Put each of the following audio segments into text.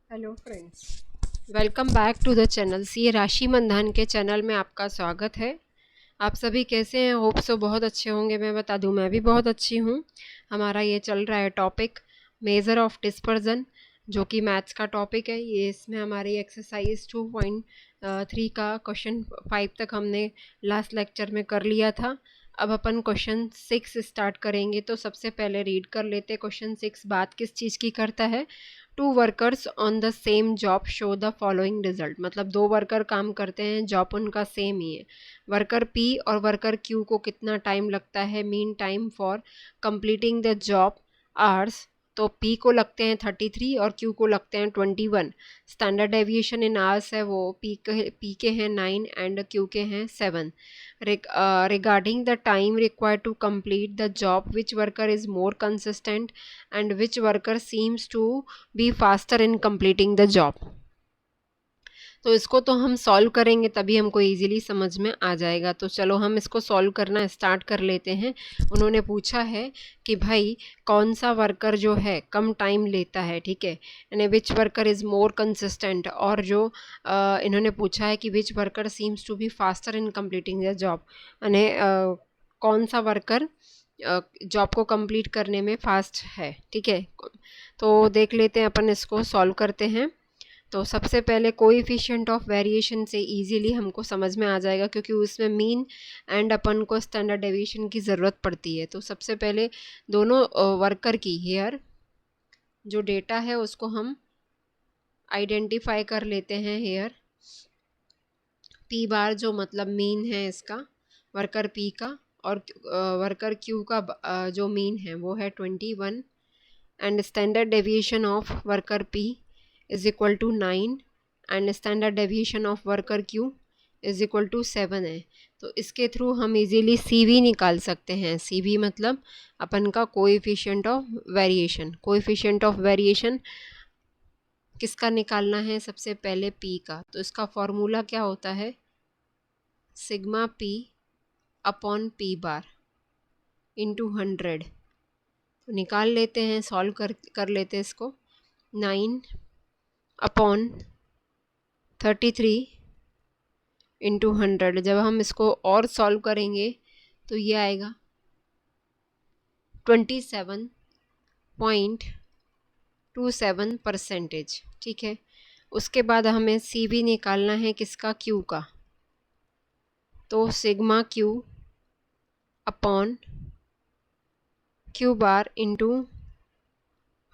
Hello friends, welcome back to the channel. सी राशि मंधान के channel में आपका स्वागत है। आप सभी कैसे हैं? होप सो बहुत अच्छे होंगे। मैं बता दूं, मैं भी बहुत अच्छी हूं। हमारा ये चल रहा है टॉपिक मेज़र ऑफ डिस्पर्जन, जो कि मैथ्स का टॉपिक है। ये इसमें हमारी एक्सरसाइज 2.3 का क्वेश्चन 5 तक हमने लास्ट लेक्चर में कर लिया था। अब अपन क्वेश्चन 6 स्टार्ट करेंगे। तो सबसे पहले रीड कर लेते। क्वेश्चन 6 बात किस चीज़ की करता है? Two workers on the same job show the following result. मतलब दो वर्कर काम करते हैं, जॉब उनका सेम ही है। वर्कर पी और वर्कर क्यू को कितना टाइम लगता है? Mean time for completing the job hours. तो पी को लगते हैं 33 और क्यू को लगते हैं 21। स्टैंडर्ड डेविएशन इन आवर्स है वो पी के हैं 9 एंड क्यू के हैं 7। Regarding the time required to complete the job, which worker is more consistent and which worker seems to be faster in completing the job? तो इसको तो हम सॉल्व करेंगे तभी हमको इजीली समझ में आ जाएगा। तो चलो हम इसको सॉल्व करना स्टार्ट कर लेते हैं। उन्होंने पूछा है कि भाई कौन सा वर्कर जो है कम टाइम लेता है, ठीक है, यानी which worker is more consistent. और जो इन्होंने पूछा है कि which worker seems to be faster in completing the job, यानी कौन सा वर्कर जॉब को कंप्लीट करने में फास्ट है, ठीक है। तो देख लेते हैं, अपन इसको सॉल्व करते हैं। तो सबसे पहले कोएफिशिएंट ऑफ वेरिएशन से इजीली हमको समझ में आ जाएगा, क्योंकि उसमें मीन एंड अपन को स्टैंडर्ड डेविएशन की ज़रूरत पड़ती है। तो सबसे पहले दोनों वर्कर की हेयर जो डेटा है उसको हम आइडेंटिफाई कर लेते हैं। हेयर पी बार जो मतलब मीन है इसका, वर्कर पी का, और वर्कर क्यू का जो मीन है वो है 21 and standard deviation of worker P is equal to 9 and standard deviation of worker Q is equal to 7 है। तो इसके थ्रू हम इजीली सी निकाल सकते हैं। सी मतलब अपन का coefficient of variation. Coefficient of variation किसका निकालना है? सबसे पहले पी का। तो इसका फॉर्मूला क्या होता है? Sigma P upon P bar into 100। तो निकाल लेते हैं, सॉल्व कर लेते हैं इसको। 9 अपॉन 33 इंटू 100। जब हम इसको और सॉल्व करेंगे तो ये आएगा 27.27%, ठीक है। उसके बाद हमें सी भी निकालना है, किसका? क्यू का। तो sigma Q upon Q bar into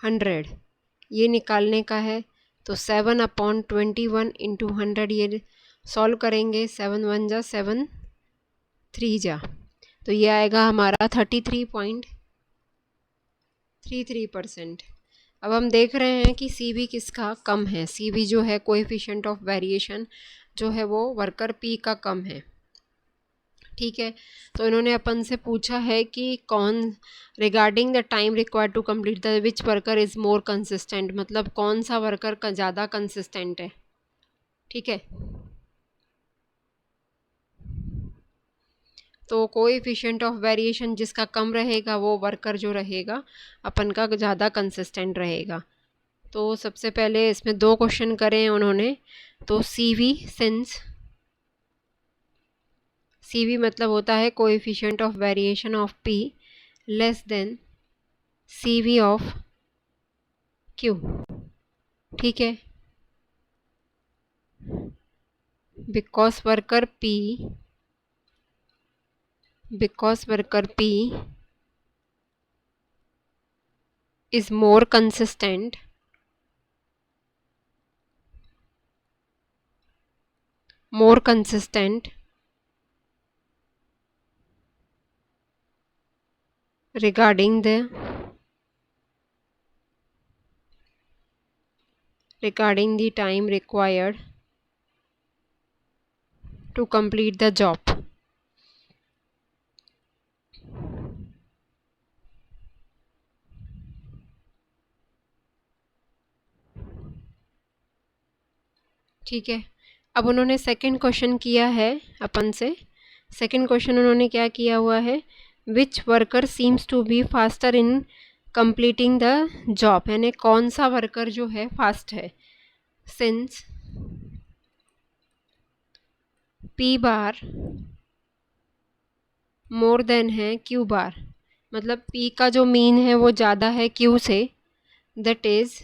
100 ये निकालने का है। तो 7/21 इंटू 100 ये सॉल्व करेंगे। 7 1 जा 7 3 जा, तो ये आएगा हमारा 33.33%। अब हम देख रहे हैं कि सी बी किसका कम है। सी बी जो है कोएफिशिएंट ऑफ वेरिएशन जो है वो वर्कर पी का कम है, ठीक है। तो इन्होंने अपन से पूछा है कि कौन regarding the time required to complete the which worker is more consistent, मतलब कौन सा वर्कर का ज़्यादा कंसिस्टेंट है, ठीक है। तो कोएफिशिएंट ऑफ वेरिएशन जिसका कम रहेगा वो वर्कर जो रहेगा अपन का ज़्यादा कंसिस्टेंट रहेगा। तो सबसे पहले इसमें दो क्वेश्चन करें उन्होंने। तो सी वी मतलब होता है coefficient of variation of P less than C V of Q, ठीक है। Because worker P is more consistent regarding the time required to complete the job। ठीक है। अब उन्होंने सेकंड क्वेश्चन किया है अपन से। सेकंड क्वेश्चन उन्होंने क्या किया हुआ है? Which worker seems to be faster in completing the job, यानी कौन सा वर्कर जो है फास्ट है। Since P bar more than है क्यू बार, मतलब पी का जो मीन है वो ज़्यादा है क्यू से, that is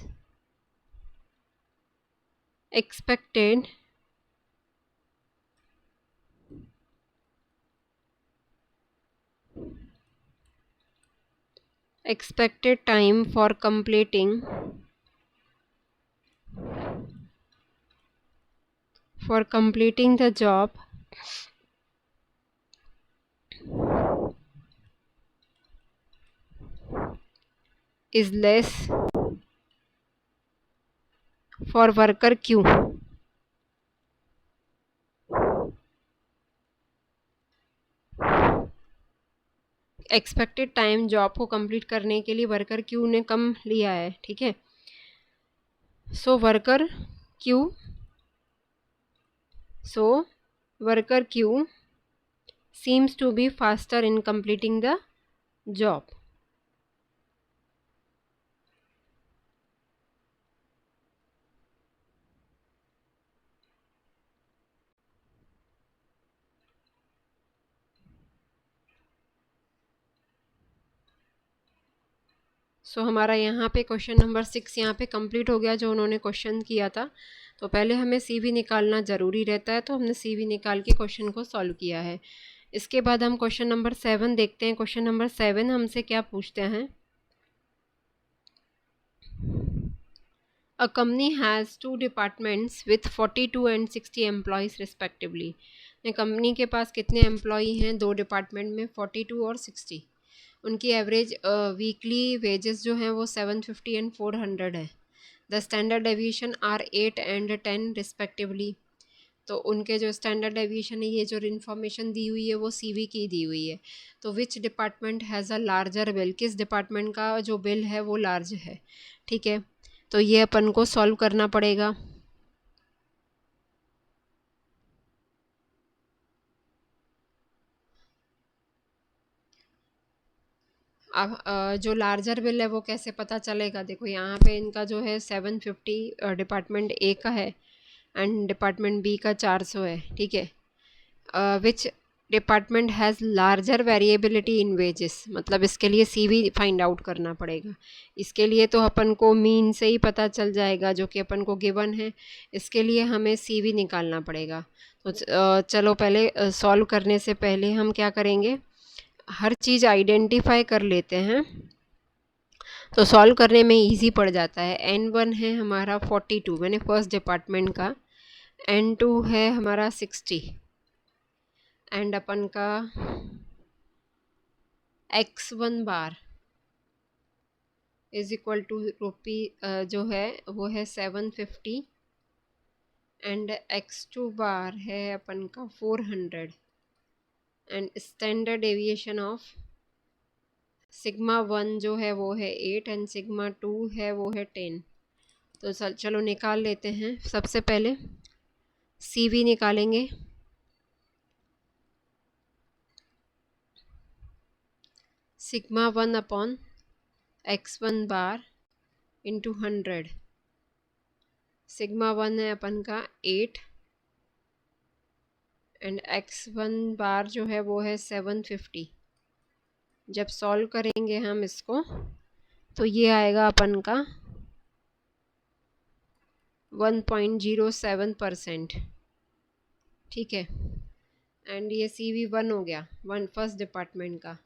expected time for completing the job is less for worker Q. Expected time job को कंप्लीट करने के लिए वर्कर क्यू ने कम लिया है, ठीक है। So worker Q seems to be faster in completing the job. So हमारा यहाँ पे क्वेश्चन नंबर 6 यहाँ पे कंप्लीट हो गया, जो उन्होंने क्वेश्चन किया था। तो पहले हमें CV निकालना ज़रूरी रहता है, तो हमने CV निकाल के क्वेश्चन को सॉल्व किया है। इसके बाद हम क्वेश्चन नंबर 7 देखते हैं। क्वेश्चन नंबर 7 हमसे क्या पूछते हैं। A company has two departments with 42 and 60 employees respectively. Company के पास कितने एम्प्लॉई हैं, दो डिपार्टमेंट में 42 और 60। उनकी एवरेज वीकली वेजेस जो हैं वो 750 एंड 400 है। The standard deviation are 8 and 10 respectively. तो उनके जो स्टैंडर्ड डेविएशन है, ये जो इन्फॉर्मेशन दी हुई है वो CV की दी हुई है। तो which department has a larger bill, किस डिपार्टमेंट का जो बिल है वो लार्ज है, ठीक है। तो ये अपन को सॉल्व करना पड़ेगा। अब जो लार्जर बिल है वो कैसे पता चलेगा, देखो यहाँ पे इनका जो है 750 डिपार्टमेंट ए का है एंड डिपार्टमेंट बी का 400 है, ठीक है। Which department has larger variability in wages, मतलब इसके लिए CV फाइंड आउट करना पड़ेगा। इसके लिए तो अपन को मीन से ही पता चल जाएगा, जो कि अपन को गिवन है। इसके लिए हमें CV निकालना पड़ेगा। तो चलो पहले सॉल्व करने से पहले हम क्या करेंगे, हर चीज़ आइडेंटिफाई कर लेते हैं, तो सॉल्व करने में इजी पड़ जाता है। N1 है हमारा 42, मैंने फर्स्ट डिपार्टमेंट का। N2 है हमारा 60 एंड अपन का X1 bar is equal to रुपी जो है वो है 750 एंड X2 बार है अपन का 400 and standard deviation of sigma 1 जो है वो है 8 एंड सिग्मा 2 है वो है 10। तो चलो निकाल लेते हैं। सबसे पहले CV निकालेंगे। Sigma 1 upon X1 bar into 100। Sigma 1 है अपन का 8 एंड X1 बार जो है वो है 750। जब सॉल्व करेंगे हम इसको तो ये आएगा अपन का 1.07%, ठीक है। एंड ये CV 1 हो गया, फर्स्ट डिपार्टमेंट का।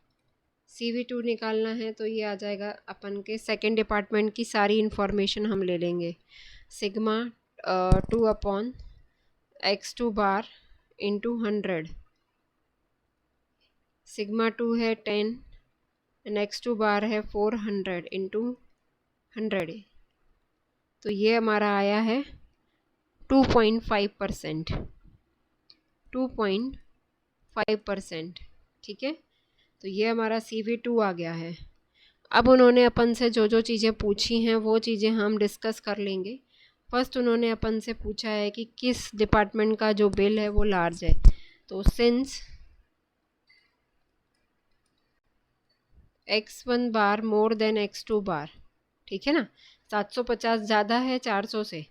CV 2 निकालना है तो ये आ जाएगा अपन के सेकेंड डिपार्टमेंट की सारी इन्फॉर्मेशन हम ले लेंगे। Sigma 2 upon X2 bar into 100। Sigma 2 है 10 एंड X2 बार है 400 इंटू 100। तो ये हमारा आया है 2.5%, 2.5%, ठीक है। तो ये हमारा CV 2 आ गया है। अब उन्होंने अपन से जो जो चीज़ें पूछी हैं वो चीज़ें हम डिस्कस कर लेंगे। फर्स्ट उन्होंने अपन से पूछा है कि किस डिपार्टमेंट का जो बिल है वो लार्ज है। तो सिंस X1 बार मोर देन X2 बार, ठीक है ना। 750 ज़्यादा है 400 से,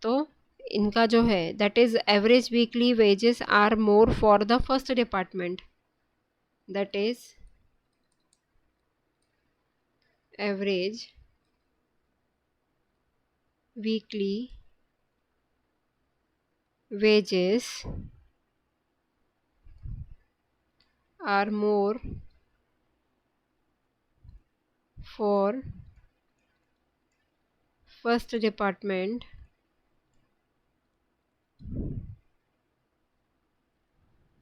तो इनका जो है that is average weekly wages are more for the first department, that is average weekly wages are more for first department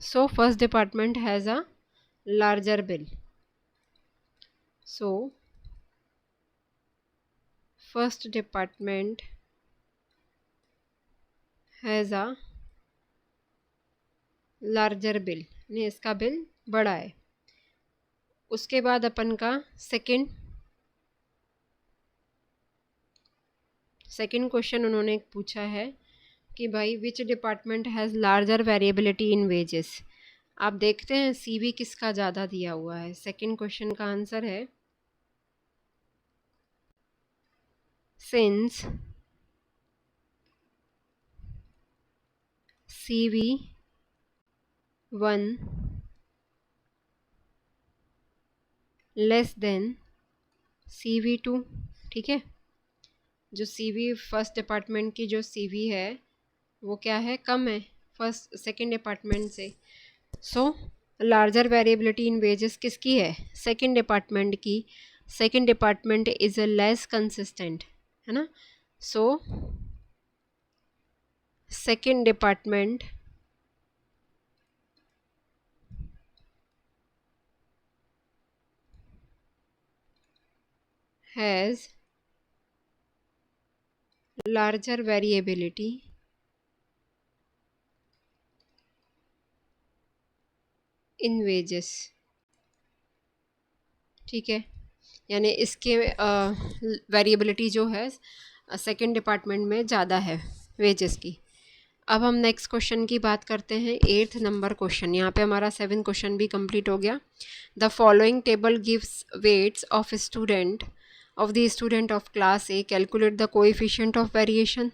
so first department has a larger bill. So first department has a larger bill, यानी इसका bill बड़ा है. उसके बाद अपन का second question उन्होंने पूछा है कि भाई which department has larger variability in wages. आप देखते हैं सीवी किसका ज़्यादा दिया हुआ है. सेकंड क्वेश्चन का आंसर है since CV1 less than CV2. ठीक है, जो CV फर्स्ट डिपार्टमेंट की जो CV है वो क्या है, कम है फर्स्ट सेकंड डिपार्टमेंट से. सो लार्जर वेरिएबिलिटी इन वेजेस किसकी है, सेकंड डिपार्टमेंट की. Second department is a less consistent, है ना. So second department has larger variability in wages. ठीक है, यानी इसके वेरिएबिलिटी जो है सेकंड डिपार्टमेंट में ज़्यादा है वेजेस की. अब हम नेक्स्ट क्वेश्चन की बात करते हैं. 8th number question. यहाँ पे हमारा 7 क्वेश्चन भी कंप्लीट हो गया. The following table gives weights of student of class A, calculate the coefficient of variation.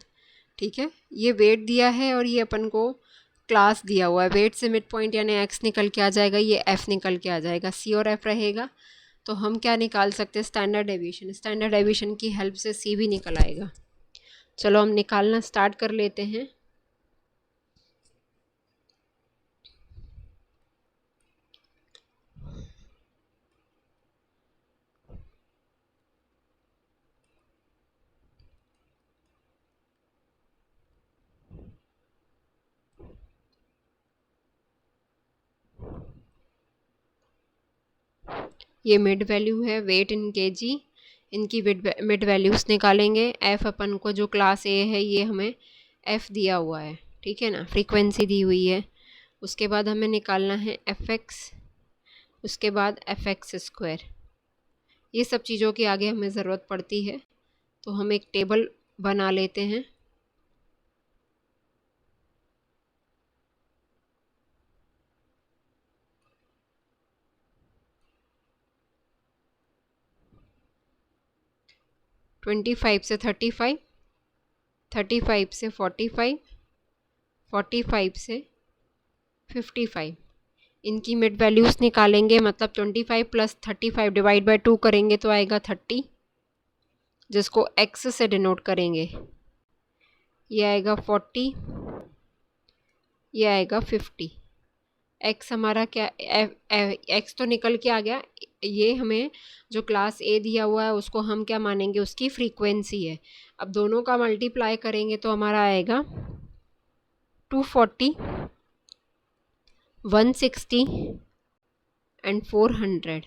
ठीक है, ये वेट दिया है और ये अपन को क्लास दिया हुआ है. वेट से मिड पॉइंट यानी एक्स निकल के आ जाएगा, ये एफ निकल के आ जाएगा, सी और एफ रहेगा. तो हम क्या निकाल सकते हैं, स्टैंडर्ड डेविएशन. स्टैंडर्ड डेविएशन की हेल्प से सी भी निकल आएगा. चलो हम निकालना स्टार्ट कर लेते हैं. ये मिड वैल्यू है, वेट इन केजी. इनकी मिड वैल्यूज़ निकालेंगे. एफ़ अपन को जो क्लास ए है ये हमें एफ़ दिया हुआ है, ठीक है ना, फ्रीक्वेंसी दी हुई है. उसके बाद हमें निकालना है एफ एक्स, उसके बाद एफ एक्स स्क्वायर. ये सब चीज़ों की आगे हमें ज़रूरत पड़ती है, तो हम एक टेबल बना लेते हैं. ट्वेंटी फाइव से 35, 35 से 45, 45 से 55. इनकी मिड वैल्यूज़ निकालेंगे. मतलब 25 प्लस 35 डिवाइड बाय 2 करेंगे तो आएगा 30, जिसको x से डिनोट करेंगे. ये आएगा 40, ये आएगा 50. x हमारा क्या, x तो निकल के आ गया. ये हमें जो क्लास ए दिया हुआ है उसको हम क्या मानेंगे, उसकी फ्रीक्वेंसी है. अब दोनों का मल्टीप्लाई करेंगे तो हमारा आएगा 240, 160 एंड 400.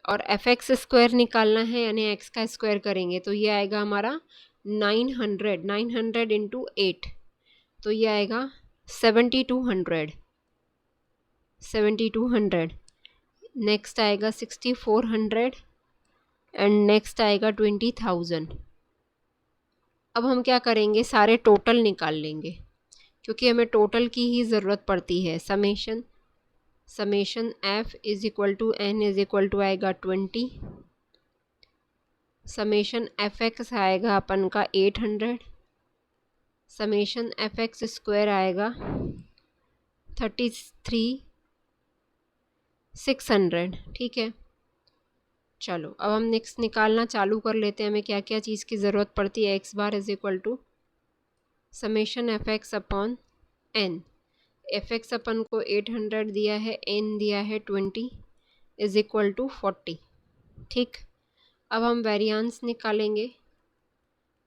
और एफ एक्स स्क्वायर निकालना है, यानी एक्स का स्क्वायर करेंगे तो ये आएगा हमारा 900. 900 इंटू 8 तो ये आएगा 7200. 7200. नेक्स्ट आएगा 6400 एंड नेक्स्ट आएगा 20,000. अब हम क्या करेंगे, सारे टोटल निकाल लेंगे क्योंकि हमें टोटल की ही ज़रूरत पड़ती है. Summation F is equal to N is equal to आएगा 20. समेशन एफ एक्स आएगा अपन का 800. समेशन एफ एक्स स्क्वायर आएगा 33,600। ठीक है, चलो अब हम नेक्स्ट निकालना चालू कर लेते हैं। हमें क्या क्या चीज़ की ज़रूरत पड़ती है। X bar is equal to summation f x upon n. F x अपन को 800 दिया है, एन दिया है 20 इज इक्वल टू 40। ठीक, अब हम वेरिएंस निकालेंगे।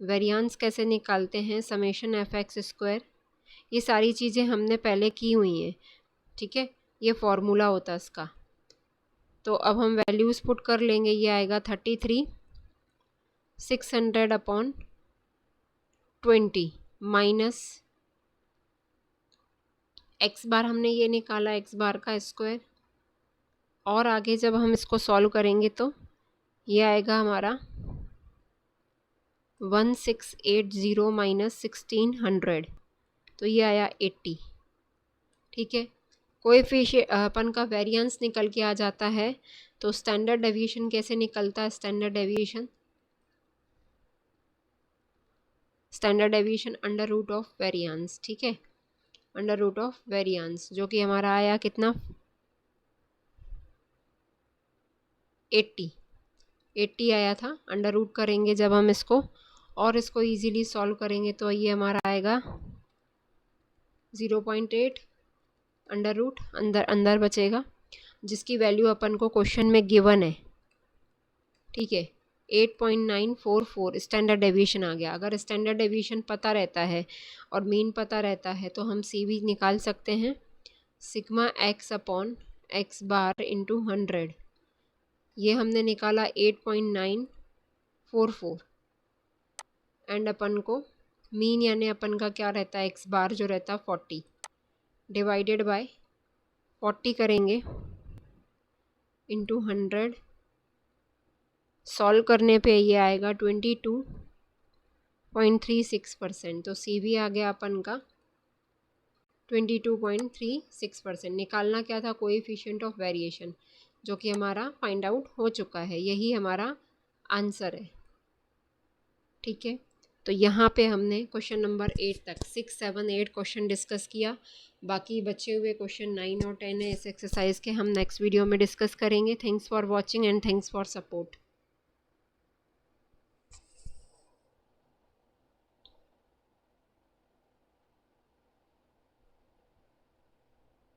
वेरिएंस कैसे निकालते हैं? समेशन एफ एक्स स्क्वायर, ये सारी चीज़ें हमने पहले की हुई हैं। ठीक है, ये फॉर्मूला होता है इसका। तो अब हम वैल्यूज़ पुट कर लेंगे। ये आएगा 33,600 अपॉन 20 माइनस एक्स बार, हमने ये निकाला एक्स बार का स्क्वायर। और आगे जब हम इसको सॉल्व करेंगे तो ये आएगा हमारा 1680 माइनस 1600, तो ये आया 80। ठीक है, कोएफिशिएंट अपन का वेरिएंस निकल के आ जाता है। तो स्टैंडर्ड डेविएशन कैसे निकलता है? Standard deviation under root of variance. ठीक है, अंडर रूट ऑफ वेरिएंस, जो कि हमारा आया कितना? 80 आया था। अंडर रूट करेंगे जब हम इसको, और इसको इजीली सॉल्व करेंगे तो ये हमारा आएगा 0.8 अंडर रूट, अंदर बचेगा, जिसकी वैल्यू अपन को क्वेश्चन में गिवन है। ठीक है, 8.944 स्टैंडर्ड डेविएशन आ गया। अगर स्टैंडर्ड डेविएशन पता रहता है और मीन पता रहता है तो हम सी भी निकाल सकते हैं। Sigma x upon x bar into 100, ये हमने निकाला 8.944। एंड अपन को मीन यानी अपन का क्या रहता है? एक्स बार जो रहता है 40 डिवाइडेड बाय 40 करेंगे इंटू 100। सॉल्व करने पे ये आएगा 22.36%। तो सी भी आ गया अपन का 22.36%। निकालना क्या था? कोएफिशिएंट ऑफ वेरिएशन, जो कि हमारा फाइंड आउट हो चुका है। यही हमारा आंसर है। ठीक है, तो यहाँ पे हमने क्वेश्चन नंबर 8 तक 6, 7, 8 क्वेश्चन डिस्कस किया। बाकी बचे हुए क्वेश्चन 9 और 10 है इस एक्सरसाइज के, हम नेक्स्ट वीडियो में डिस्कस करेंगे। Thanks for watching and thanks for support.